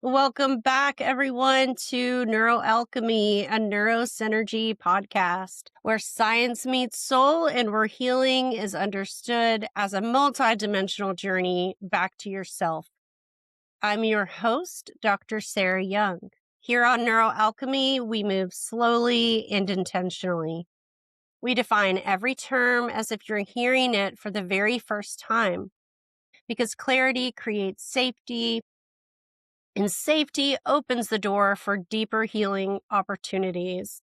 Welcome back, everyone, to NeuroAlchemy, a NeuroSynergy podcast, where science meets soul and where healing is understood as a multidimensional journey back to yourself. I'm your host, Dr. Sarah Young. Here on NeuroAlchemy, we move slowly and intentionally. We define every term as if you're hearing it for the very first time, because clarity creates safety, and safety opens the door for deeper healing opportunities.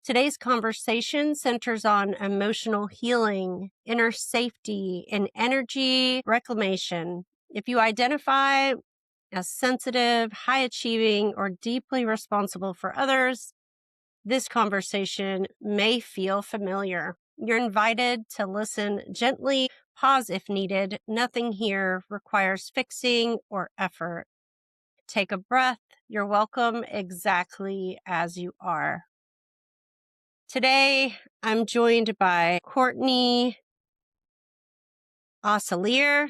Today's conversation centers on emotional healing, inner safety, and energy reclamation. If you identify as sensitive, high achieving, or deeply responsible for others, this conversation may feel familiar. You're invited to listen gently, pause if needed. Nothing here requires fixing or effort. Take a breath. You're welcome exactly as you are. Today, I'm joined by Courtney Osselaer,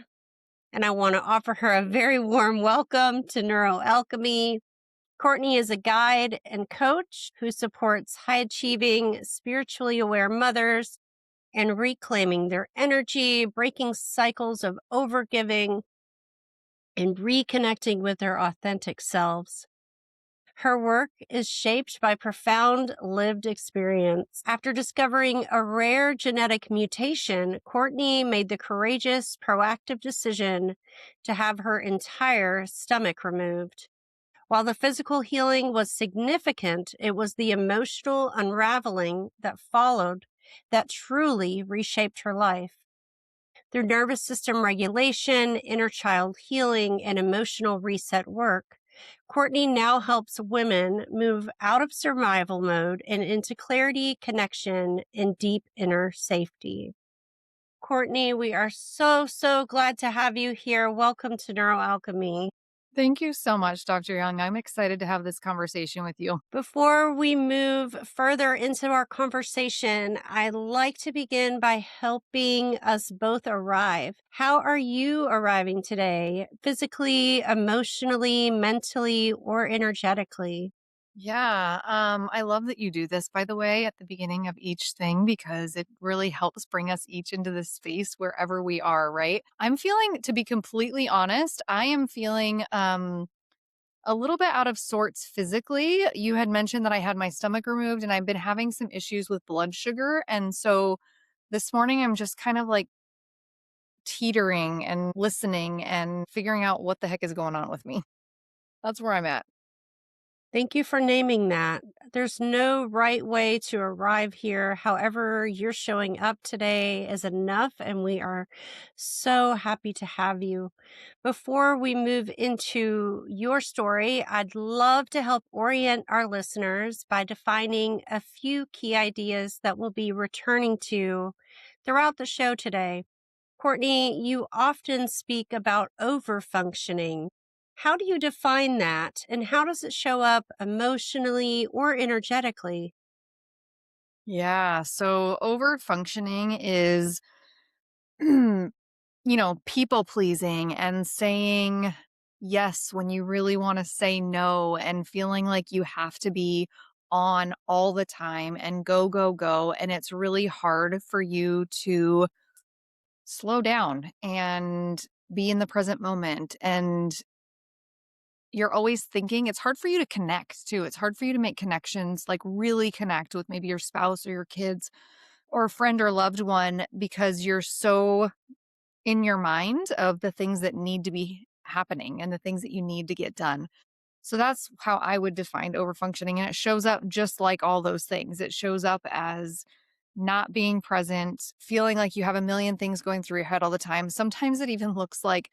and I want to offer her a very warm welcome to NeuroAlchemy. Courtney is a guide and coach who supports high-achieving, spiritually aware mothers and reclaiming their energy, breaking cycles of overgiving, and reconnecting with their authentic selves. Her work is shaped by profound lived experience. After discovering a rare genetic mutation, Courtney made the courageous, proactive decision to have her entire stomach removed. While the physical healing was significant, it was the emotional unraveling that followed that truly reshaped her life. Through nervous system regulation, inner child healing, and emotional reset work, Courtney now helps women move out of survival mode and into clarity, connection, and deep inner safety. Courtney, we are so glad to have you here. Welcome to NeuroAlchemy. Thank you so much, Dr. Young. I'm excited to have this conversation with you. Before we move further into our conversation, I'd like to begin by helping us both arrive. How are you arriving today? Physically, emotionally, mentally, or energetically? Yeah, I love that you do this, by the way, at the beginning of each thing because it really helps bring us each into this space wherever we are, right? I'm feeling, to be completely honest, I am feeling a little bit out of sorts physically. You had mentioned that I had my stomach removed and I've been having some issues with blood sugar. And so this morning I'm just kind of like teetering and listening and figuring out what the heck is going on with me. That's where I'm at. Thank you for naming that. There's no right way to arrive here. However, you're showing up today is enough, and we are so happy to have you. Before we move into your story, I'd love to help orient our listeners by defining a few key ideas that we'll be returning to throughout the show today. Courtney, you often speak about overfunctioning. How do you define that, and how does it show up emotionally or energetically? Yeah. So over functioning is, people pleasing and saying yes when you really want to say no and feeling like you have to be on all the time and go, go, go. And it's really hard for you to slow down and be in the present moment. And you're always thinking it's hard for you to connect too. It's hard for you to make connections, like really connect with maybe your spouse or your kids or a friend or loved one because you're so in your mind of the things that need to be happening and the things that you need to get done. So that's how I would define overfunctioning. And it shows up just like all those things. It shows up as not being present, feeling like you have a million things going through your head all the time. Sometimes it even looks like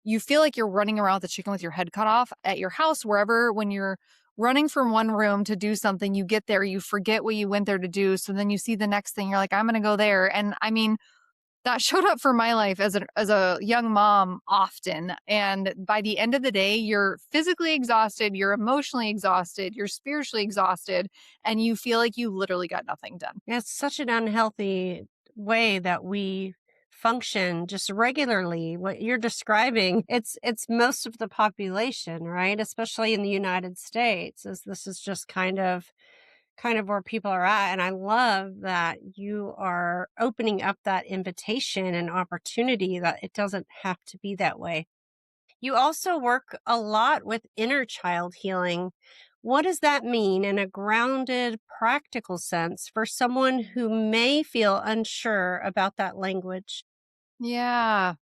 you feel like you're running around with the chicken with your head cut off at your house, wherever, when you're running from one room to do something, you get there, you forget what you went there to do. So then you see the next thing, you're like, I'm going to go there. And I mean, that showed up for my life as a young mom often. And by the end of the day, you're physically exhausted, you're emotionally exhausted, you're spiritually exhausted, and you feel like you literally got nothing done. It's such an unhealthy way that we function just regularly. What you're describing, it's most of the population, right? Especially in the United States, as this is just kind of where people are at. And I love that you are opening up that invitation and opportunity that it doesn't have to be that way. You also work a lot with inner child healing. What does that mean in a grounded, practical sense for someone who may feel unsure about that language? Yeah.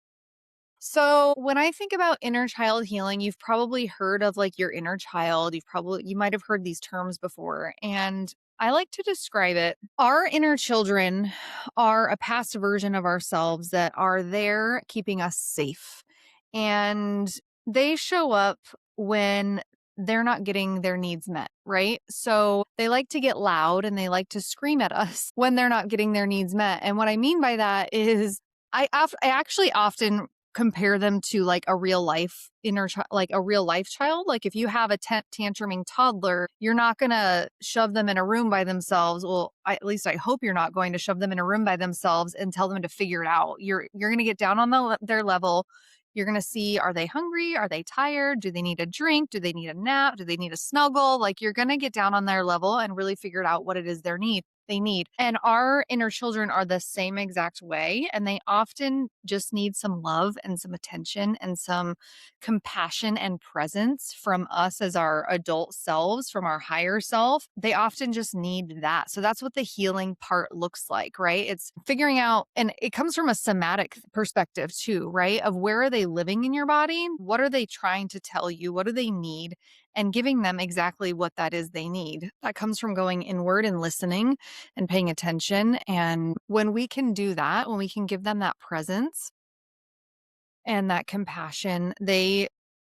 So when I think about inner child healing, you've probably heard of like your inner child. You might have heard these terms before. And I like to describe it. Our inner children are a past version of ourselves that are there keeping us safe. And they show up when they're not getting their needs met, right? So they like to get loud and they like to scream at us when they're not getting their needs met. And what I mean by that is I actually often compare them to like a real life like a real life child. Like if you have a tantruming toddler, you're not going to shove them in a room by themselves. Well, at least I hope you're not going to shove them in a room by themselves and tell them to figure it out. You're going to get down on their level. You're going to see, are they hungry? Are they tired? Do they need a drink? Do they need a nap? Do they need a snuggle? Like you're going to get down on their level and really figure out what it is they need. And our inner children are the same exact way. And they often just need some love and some attention and some compassion and presence from us as our adult selves, from our higher self. They often just need that. So that's what the healing part looks like, right? It's figuring out, and it comes from a somatic perspective too, right? Of where are they living in your body? What are they trying to tell you? What do they need? And giving them exactly what that is they need. That comes from going inward and listening and paying attention. And when we can do that, when we can give them that presence and that compassion, they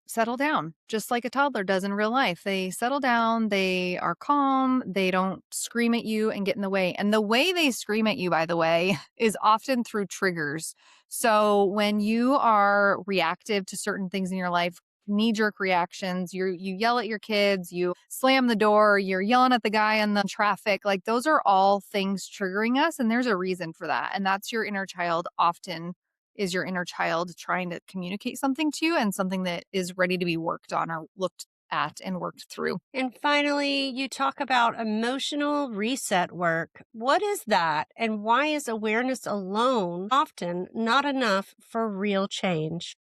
settle down just like a toddler does in real life. They settle down, they are calm, they don't scream at you and get in the way. And the way they scream at you, by the way, is often through triggers. So when you are reactive to certain things in your life, knee jerk reactions, you yell at your kids, you slam the door, you're yelling at the guy in the traffic, like those are all things triggering us. And there's a reason for that. And that's your inner child often is your inner child trying to communicate something to you and something that is ready to be worked on or looked at and worked through. And finally, you talk about emotional reset work. What is that? And why is awareness alone often not enough for real change?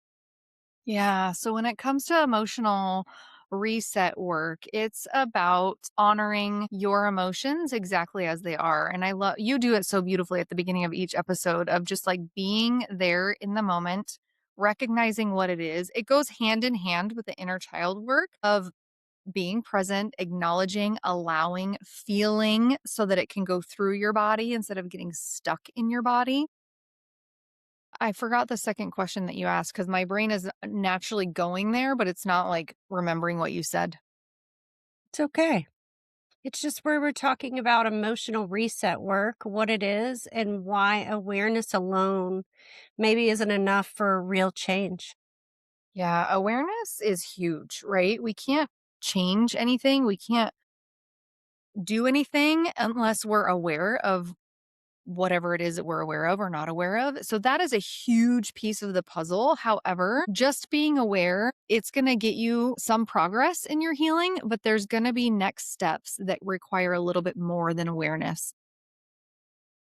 Yeah. So when it comes to emotional reset work, it's about honoring your emotions exactly as they are. And I love you do it so beautifully at the beginning of each episode of just like being there in the moment, recognizing what it is. It goes hand in hand with the inner child work of being present, acknowledging, allowing, feeling so that it can go through your body instead of getting stuck in your body. I forgot the second question that you asked because my brain is naturally going there, but it's not like remembering what you said. It's okay. It's just where we're talking about emotional reset work, what it is, and why awareness alone maybe isn't enough for real change. Yeah, awareness is huge, right? We can't change anything. We can't do anything unless we're aware of whatever it is that we're aware of or not aware of. So that is a huge piece of the puzzle. However, just being aware, it's going to get you some progress in your healing, but there's going to be next steps that require a little bit more than awareness.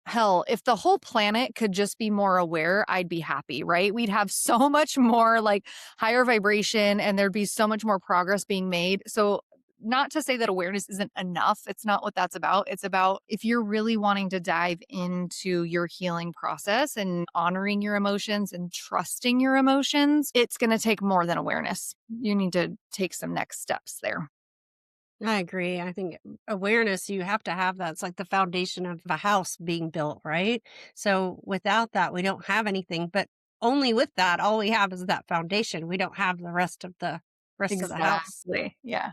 Hell, if the whole planet could just be more aware, I'd be happy, right? We'd have so much more like higher vibration and there'd be so much more progress being made. So not to say that awareness isn't enough. It's not what that's about. It's about if you're really wanting to dive into your healing process and honoring your emotions and trusting your emotions, it's going to take more than awareness. You need to take some next steps there. I agree. I think awareness, you have to have that. It's like the foundation of a house being built, right? So without that, we don't have anything. But only with that, all we have is that foundation. We don't have the rest of the house. Exactly. Yeah.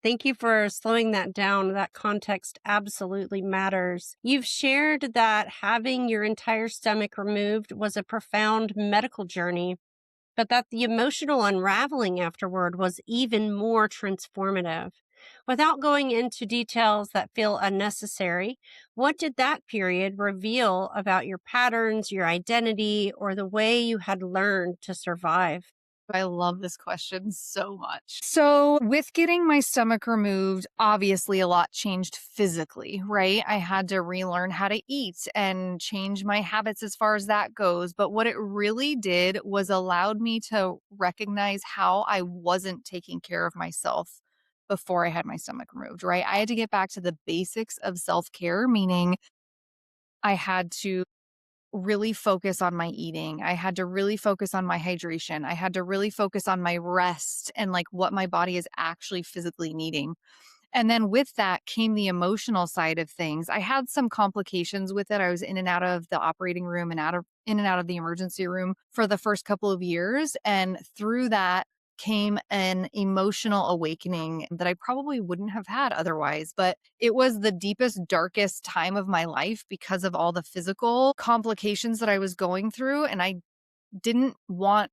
Thank you for slowing that down. That context absolutely matters. You've shared that having your entire stomach removed was a profound medical journey, but that the emotional unraveling afterward was even more transformative. Without going into details that feel unnecessary, what did that period reveal about your patterns, your identity, or the way you had learned to survive? I love this question so much. So, with getting my stomach removed, obviously a lot changed physically, right? I had to relearn how to eat and change my habits as far as that goes. But what it really did was allowed me to recognize how I wasn't taking care of myself before I had my stomach removed, right? I had to get back to the basics of self care, meaning I had to really focus on my eating. I had to really focus on my hydration. I had to really focus on my rest and like what my body is actually physically needing. And then with that came the emotional side of things. I had some complications with it. I was in and out of the operating room and in and out of the emergency room for the first couple of years. And through that came an emotional awakening that I probably wouldn't have had otherwise. But it was the deepest, darkest time of my life because of all the physical complications that I was going through. And I didn't want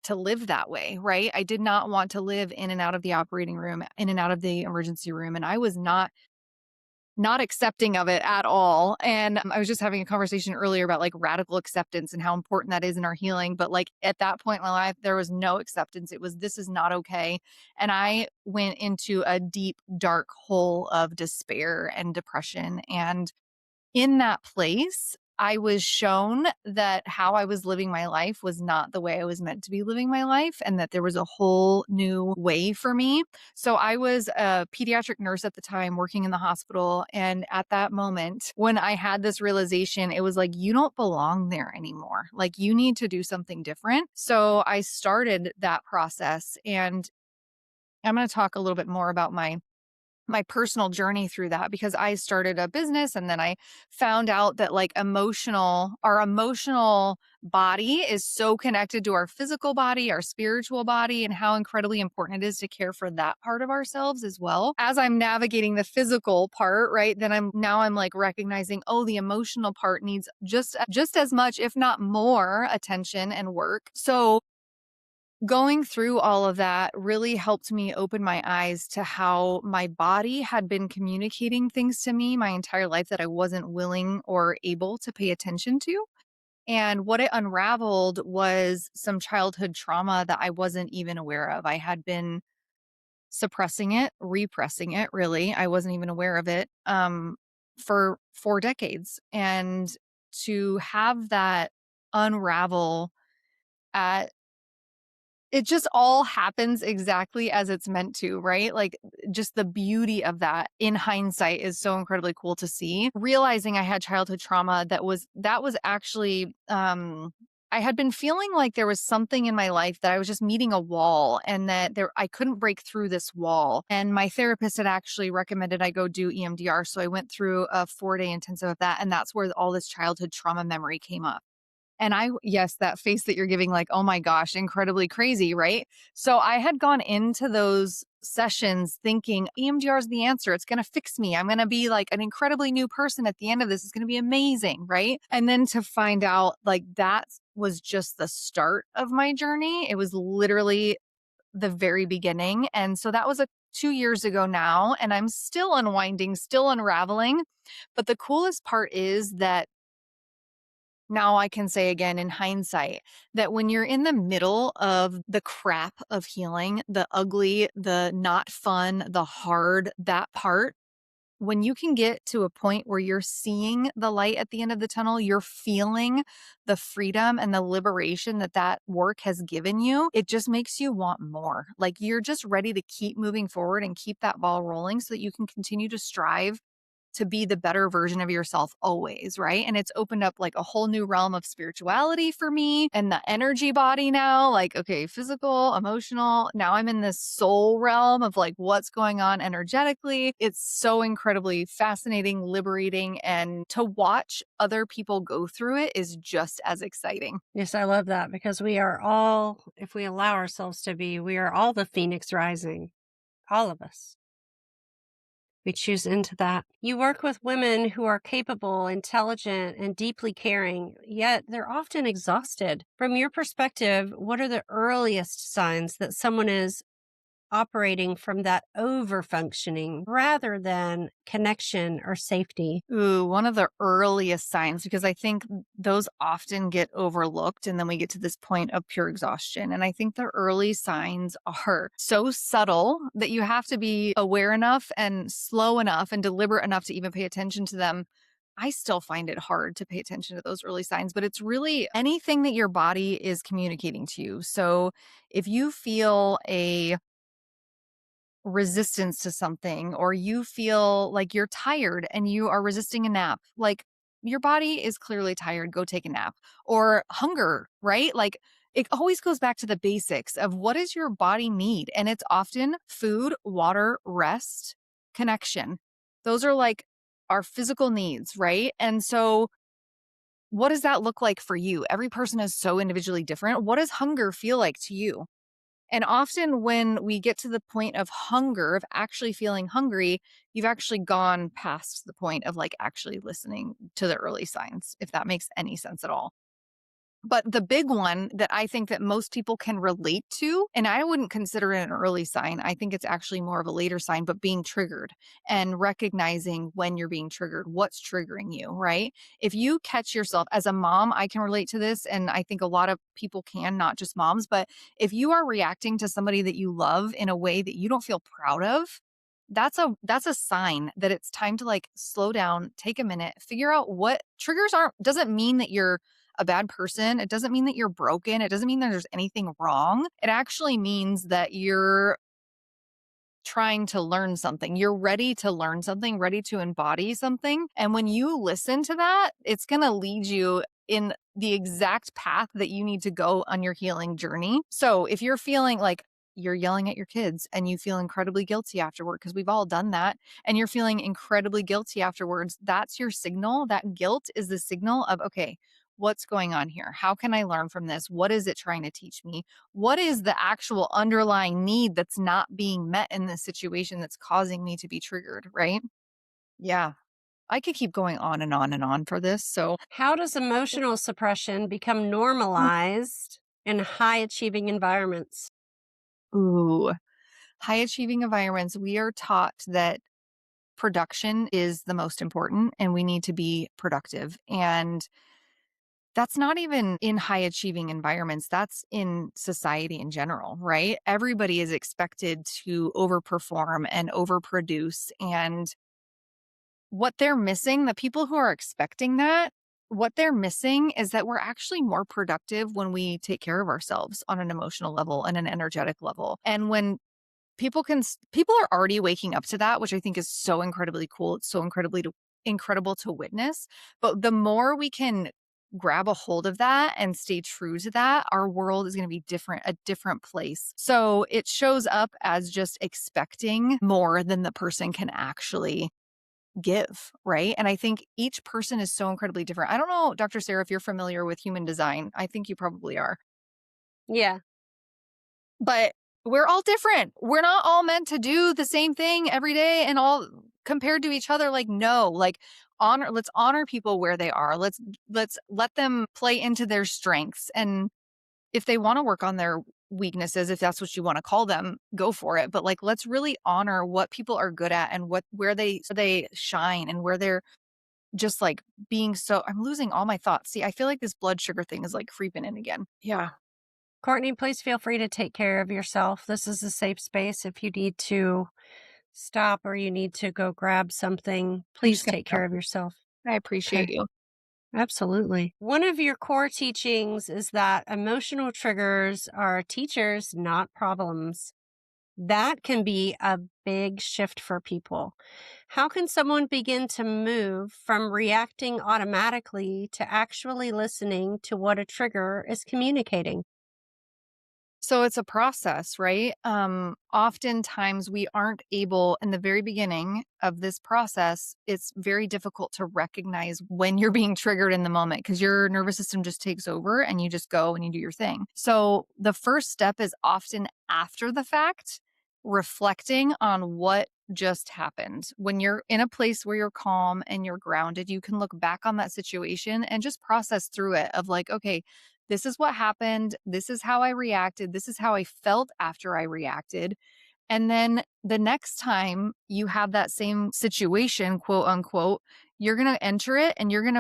to live that way, right? I did not want to live in and out of the operating room, in and out of the emergency room, and I was not accepting of it at all. And I was just having a conversation earlier about like radical acceptance and how important that is in our healing, but like at that point in my life there was no acceptance. It was this is not okay. And I went into a deep dark hole of despair and depression, and in that place, I was shown that how I was living my life was not the way I was meant to be living my life, and that there was a whole new way for me. So I was a pediatric nurse at the time working in the hospital. And at that moment, when I had this realization, it was like, you don't belong there anymore. Like, you need to do something different. So I started that process. And I'm going to talk a little bit more about my personal journey through that, because I started a business and then I found out that like our emotional body is so connected to our physical body, our spiritual body, and how incredibly important it is to care for that part of ourselves as well. As I'm navigating the physical part, right? Then I'm like recognizing, oh, the emotional part needs just as much, if not more attention and work. So going through all of that really helped me open my eyes to how my body had been communicating things to me my entire life that I wasn't willing or able to pay attention to. And what it unraveled was some childhood trauma that I wasn't even aware of. I had been suppressing it, repressing it, really. I wasn't even aware of it for 4 decades. And to have that unravel at it just all happens exactly as it's meant to, right? Like, just the beauty of that in hindsight is so incredibly cool to see. Realizing I had childhood trauma that was actually I had been feeling like there was something in my life that I was just meeting a wall, and that I couldn't break through this wall. And my therapist had actually recommended I go do EMDR, so I went through a 4-day intensive of that, and that's where all this childhood trauma memory came up. And yes, that face that you're giving, like, oh my gosh, incredibly crazy, right? So I had gone into those sessions thinking EMDR is the answer. It's going to fix me. I'm going to be like an incredibly new person at the end of this. It's going to be amazing, right? And then to find out like that was just the start of my journey. It was literally the very beginning. And so that was 2 years ago now, and I'm still unwinding, still unraveling. But the coolest part is that now I can say again in hindsight that when you're in the middle of the crap of healing, the ugly, the not fun, the hard, that part, when you can get to a point where you're seeing the light at the end of the tunnel, you're feeling the freedom and the liberation that that work has given you, it just makes you want more. Like, you're just ready to keep moving forward and keep that ball rolling so that you can continue to strive to be the better version of yourself always, right? And it's opened up like a whole new realm of spirituality for me and the energy body now. Like, okay, physical, emotional. Now I'm in this soul realm of like what's going on energetically. It's so incredibly fascinating, liberating, and to watch other people go through it is just as exciting. Yes, I love that because we are all, if we allow ourselves to be, we are all the phoenix rising, all of us. We choose into that. You work with women who are capable, intelligent, and deeply caring, yet they're often exhausted. From your perspective, what are the earliest signs that someone is operating from that over functioning rather than connection or safety? Ooh, one of the earliest signs, because I think those often get overlooked and then we get to this point of pure exhaustion. And I think the early signs are so subtle that you have to be aware enough and slow enough and deliberate enough to even pay attention to them. I still find it hard to pay attention to those early signs, but it's really anything that your body is communicating to you. So if you feel a resistance to something, or you feel like you're tired and you are resisting a nap, like your body is clearly tired, go take a nap. Or hunger, right? Like it always goes back to the basics of what does your body need? And it's often food, water, rest, connection. Those are like our physical needs, right? And so what does that look like for you? Every person is so individually different. What does hunger feel like to you? And often when we get to the point of hunger, of actually feeling hungry, you've actually gone past the point of like actually listening to the early signs, if that makes any sense at all. But the big one that I think that most people can relate to, and I wouldn't consider it an early sign, I think it's actually more of a later sign, but being triggered and recognizing when you're being triggered, what's triggering you, right? If you catch yourself as a mom, I can relate to this. And I think a lot of people can, not just moms, but if you are reacting to somebody that you love in a way that you don't feel proud of, that's a sign that it's time to like slow down, take a minute, figure out what triggers aren't doesn't mean that you're a bad person. It doesn't mean that you're broken. It doesn't mean that there's anything wrong. It actually means that you're trying to learn something. You're ready to learn something, ready to embody something. And when you listen to that, it's going to lead you in the exact path that you need to go on your healing journey. So if you're feeling like you're yelling at your kids and you feel incredibly guilty afterward, because we've all done that, and you're feeling incredibly guilty afterwards, that's your signal. That guilt is the signal of, okay, what's going on here? How can I learn from this? What is it trying to teach me? What is the actual underlying need that's not being met in this situation that's causing me to be triggered, right? Yeah. I could keep going on and on and on for this. So, How does emotional suppression become normalized in high achieving environments? ooh, high achieving environments, we are taught that production is the most important and we need to be productive. And that's not even in high achieving environments. That's in society in general, right? Everybody is expected to overperform and overproduce. And what they're missing, the people who are expecting that, what they're missing is that we're actually more productive when we take care of ourselves on an emotional level and an energetic level. And when people are already waking up to that, which I think is so incredibly cool. It's so incredible to witness. But the more we can grab a hold of that and stay true to that, our world is going to be different, a different place. So it shows up as just expecting more than the person can actually give, right? And I think each person is so incredibly different. I don't know, Dr. Sarah, if you're familiar with human design. I think you probably are. Yeah. But we're all different. We're not all meant to do the same thing every day and all compared to each other. Like, no, like let's honor people where they are. Let's let them play into their strengths. And if they want to work on their weaknesses, if that's what you want to call them, go for it. But like, let's really honor what people are good at and where they shine and where they're just like being so. I'm losing all my thoughts. See, I feel like this blood sugar thing is like creeping in again. Yeah. Courtney, please feel free to take care of yourself. This is a safe space. If you need to stop or you need to go grab something, I'm just please gonna take go. care of yourself. I appreciate Okay. you. Absolutely. One of your core teachings is that emotional triggers are teachers, not problems. That can be a big shift for people. How can someone begin to move from reacting automatically to actually listening to what a trigger is communicating? So it's a process, right? Oftentimes we aren't able in the very beginning of this process, it's very difficult to recognize when you're being triggered in the moment because your nervous system just takes over and you just go and you do your thing. So the first step is often after the fact, reflecting on what just happened. When you're in a place where you're calm and you're grounded, you can look back on that situation and just process through it of like, okay, this is what happened. This is how I reacted. This is how I felt after I reacted. And then the next time you have that same situation, quote unquote, you're going to enter it and you're going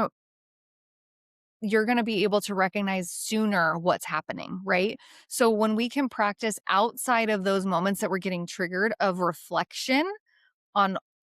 to be able to recognize sooner what's happening, right? So when we can practice outside of those moments that we're getting triggered of reflection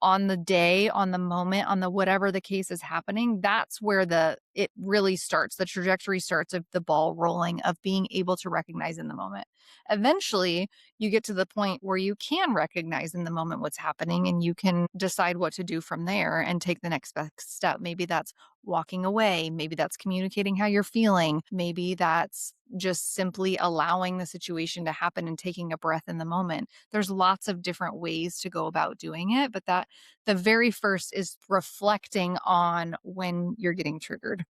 on the day, on the moment, on the whatever the case is happening, that's where it really starts. The trajectory starts of the ball rolling of being able to recognize in the moment. Eventually, you get to the point where you can recognize in the moment what's happening and you can decide what to do from there and take the next best step. Maybe that's walking away, maybe that's communicating how you're feeling, maybe that's just simply allowing the situation to happen and taking a breath in the moment. There's lots of different ways to go about doing it, but that the very first is reflecting on when you're getting triggered.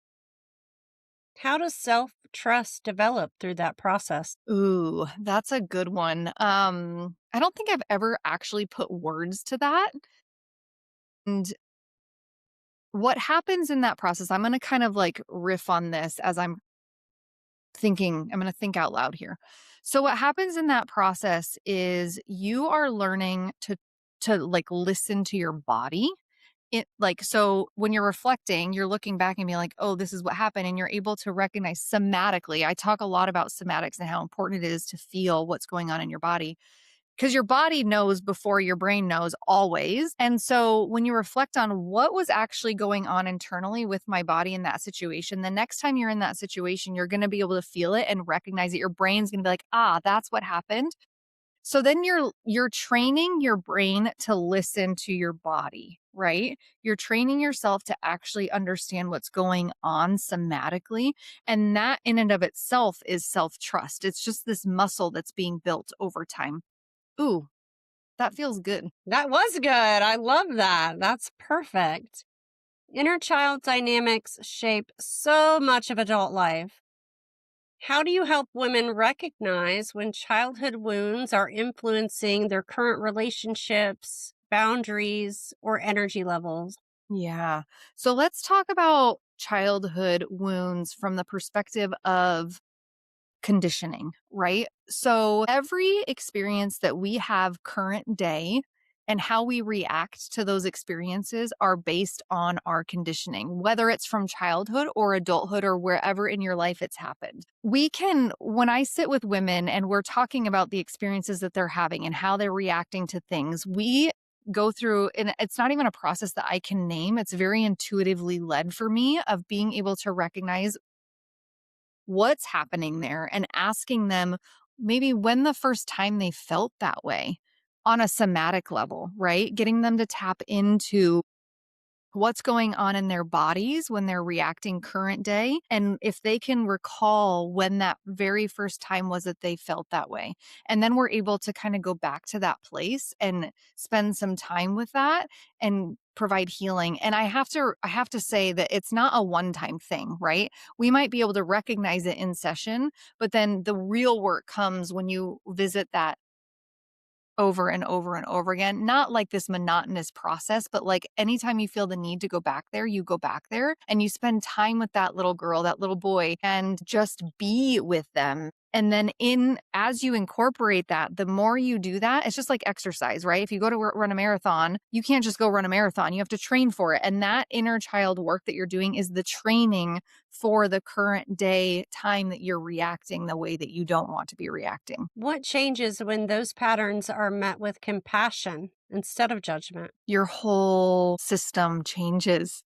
How does self trust develop through that process? Ooh, that's a good one. I don't think I've ever actually put words to that. And what happens in that process, I'm going to kind of like riff on this as I'm going to think out loud here. So what happens in that process is you are learning to like listen to your body. So when you're reflecting, you're looking back and being like, "Oh, this is what happened," and you're able to recognize somatically. I talk a lot about somatics and how important it is to feel what's going on in your body. Because your body knows before your brain knows always. And so when you reflect on what was actually going on internally with my body in that situation, the next time you're in that situation, you're going to be able to feel it and recognize it. Your brain's going to be like, "Ah, that's what happened." So then you're training your brain to listen to your body, right? You're training yourself to actually understand what's going on somatically, and that in and of itself is self-trust. It's just this muscle that's being built over time. Ooh, that feels good. That was good. I love that. That's perfect. Inner child dynamics shape so much of adult life. How do you help women recognize when childhood wounds are influencing their current relationships, boundaries, or energy levels? Yeah. So let's talk about childhood wounds from the perspective of conditioning, right? So every experience that we have current day and how we react to those experiences are based on our conditioning, whether it's from childhood or adulthood or wherever in your life it's happened. When I sit with women and we're talking about the experiences that they're having and how they're reacting to things, we go through, and it's not even a process that I can name. It's very intuitively led for me of being able to recognize what's happening there and asking them maybe when the first time they felt that way on a somatic level, right? Getting them to tap into what's going on in their bodies when they're reacting current day and if they can recall when that very first time was that they felt that way. And then we're able to kind of go back to that place and spend some time with that and provide healing. And I have to say that it's not a one-time thing, right? We might be able to recognize it in session, but then the real work comes when you visit that over and over and over again. Not like this monotonous process, but like anytime you feel the need to go back there, you go back there and you spend time with that little girl, that little boy, and just be with them. And then as you incorporate that, the more you do that, it's just like exercise, right? If you go to run a marathon, you can't just go run a marathon. You have to train for it. And that inner child work that you're doing is the training for the current day time that you're reacting the way that you don't want to be reacting. What changes when those patterns are met with compassion instead of judgment? Your whole system changes.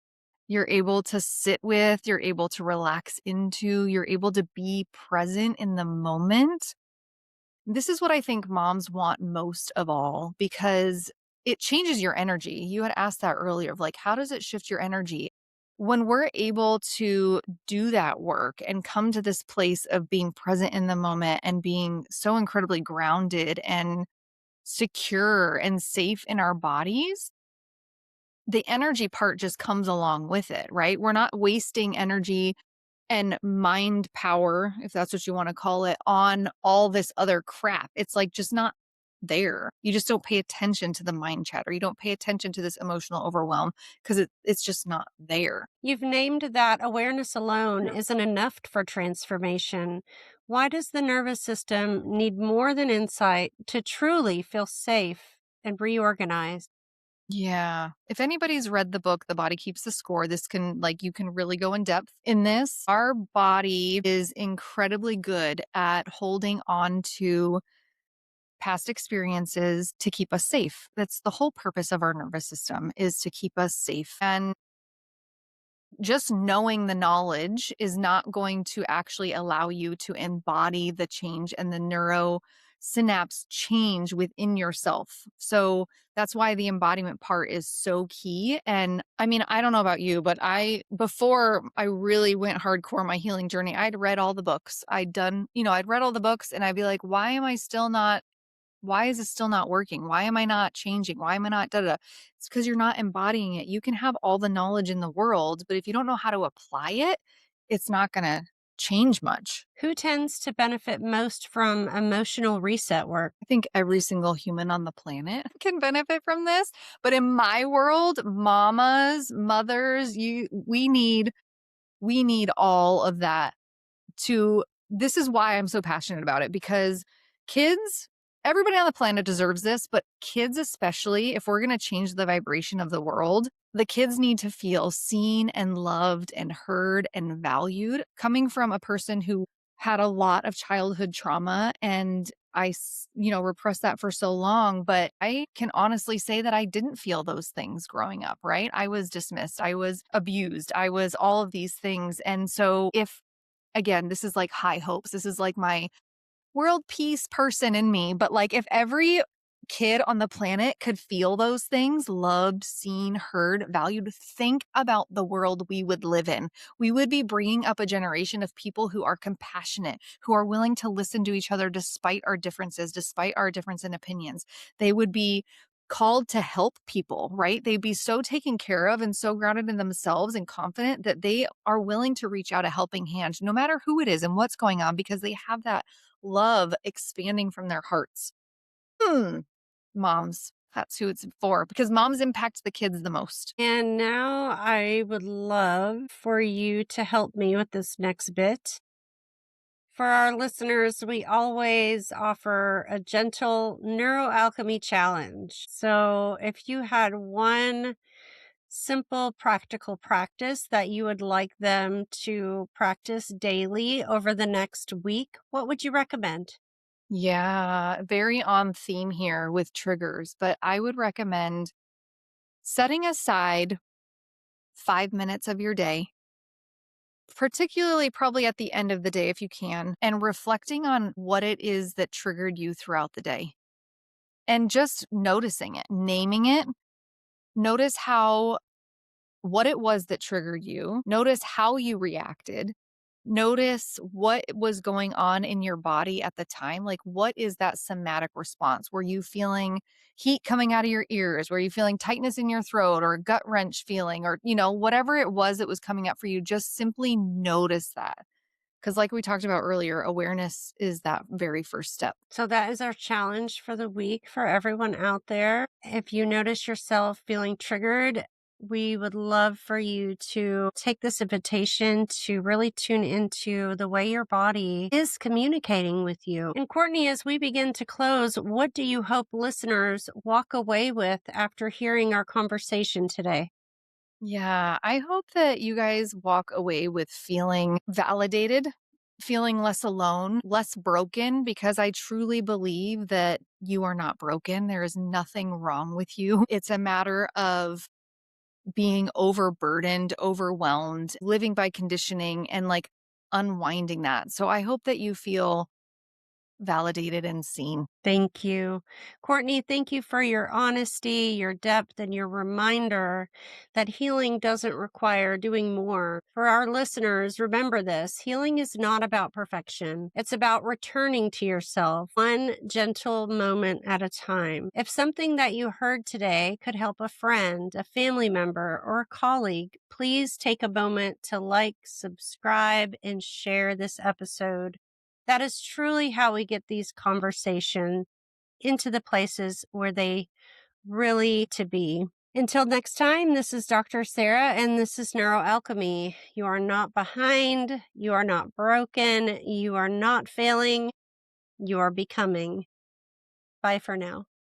You're able to sit with, you're able to relax into, you're able to be present in the moment. This is what I think moms want most of all because it changes your energy. You had asked that earlier of like, how does it shift your energy? When we're able to do that work and come to this place of being present in the moment and being so incredibly grounded and secure and safe in our bodies, the energy part just comes along with it, right? We're not wasting energy and mind power, if that's what you want to call it, on all this other crap. It's like just not there. You just don't pay attention to the mind chatter. You don't pay attention to this emotional overwhelm because it's just not there. You've named that awareness alone isn't enough for transformation. Why does the nervous system need more than insight to truly feel safe and reorganized? Yeah. If anybody's read the book, The Body Keeps the Score, this can, like, you can really go in depth in this. Our body is incredibly good at holding on to past experiences to keep us safe. That's the whole purpose of our nervous system, is to keep us safe. And just knowing the knowledge is not going to actually allow you to embody the change and the neuro synapse change within yourself. So that's why the embodiment part is so key. And I mean, I don't know about you, but before I really went hardcore my healing journey, I'd read all the books. I'd read all the books and I'd be like, why is it still not working? Why am I not changing? Why am I not da da? Da? It's because you're not embodying it. You can have all the knowledge in the world, but if you don't know how to apply it, it's not going to change much. Who tends to benefit most from emotional reset work? I think every single human on the planet can benefit from this. But in my world, mamas, mothers, we need all of that to this is why I'm so passionate about it, because kids, everybody on the planet deserves this, but kids especially, if we're going to change the vibration of the world, the kids need to feel seen and loved and heard and valued. Coming from a person who had a lot of childhood trauma, and repressed that for so long, but I can honestly say that I didn't feel those things growing up, right? I was dismissed, I was abused, I was all of these things. And so if again, this is like high hopes. This is like my world peace person in me. But like, if every kid on the planet could feel those things, loved, seen, heard, valued, think about the world we would live in. We would be bringing up a generation of people who are compassionate, who are willing to listen to each other despite our differences, despite our difference in opinions. They would be called to help people, right? They'd be so taken care of and so grounded in themselves and confident that they are willing to reach out a helping hand, no matter who it is and what's going on, because they have that love expanding from their hearts. Moms, that's who it's for, because moms impact the kids the most. And now I would love for you to help me with this next bit. For our listeners, we always offer a gentle neuroalchemy challenge. So if you had one simple practical practice that you would like them to practice daily over the next week, what would you recommend? Yeah, very on theme here with triggers, but I would recommend setting aside 5 minutes of your day, particularly probably at the end of the day if you can, and reflecting on what it is that triggered you throughout the day and just noticing it, naming it. Notice what it was that triggered you. Notice how you reacted. Notice what was going on in your body at the time. Like, what is that somatic response? Were you feeling heat coming out of your ears? Were you feeling tightness in your throat or a gut wrench feeling, or, whatever it was that was coming up for you? Just simply notice that. Because, like we talked about earlier, awareness is that very first step. So that is our challenge for the week for everyone out there. If you notice yourself feeling triggered, we would love for you to take this invitation to really tune into the way your body is communicating with you. And Courtney, as we begin to close, what do you hope listeners walk away with after hearing our conversation today? Yeah, I hope that you guys walk away with feeling validated, feeling less alone, less broken, because I truly believe that you are not broken. There is nothing wrong with you. It's a matter of being overburdened, overwhelmed, living by conditioning, and like unwinding that. So I hope that you feel validated and seen. Thank you. Courtney, thank you for your honesty, your depth, and your reminder that healing doesn't require doing more. For our listeners, remember this: healing is not about perfection. It's about returning to yourself, one gentle moment at a time. If something that you heard today could help a friend, a family member, or a colleague, please take a moment to like, subscribe, and share this episode. That is truly how we get these conversations into the places where they really to be. Until next time, this is Dr. Sarah, and this is NeuroAlchemy. You are not behind. You are not broken. You are not failing. You are becoming. Bye for now.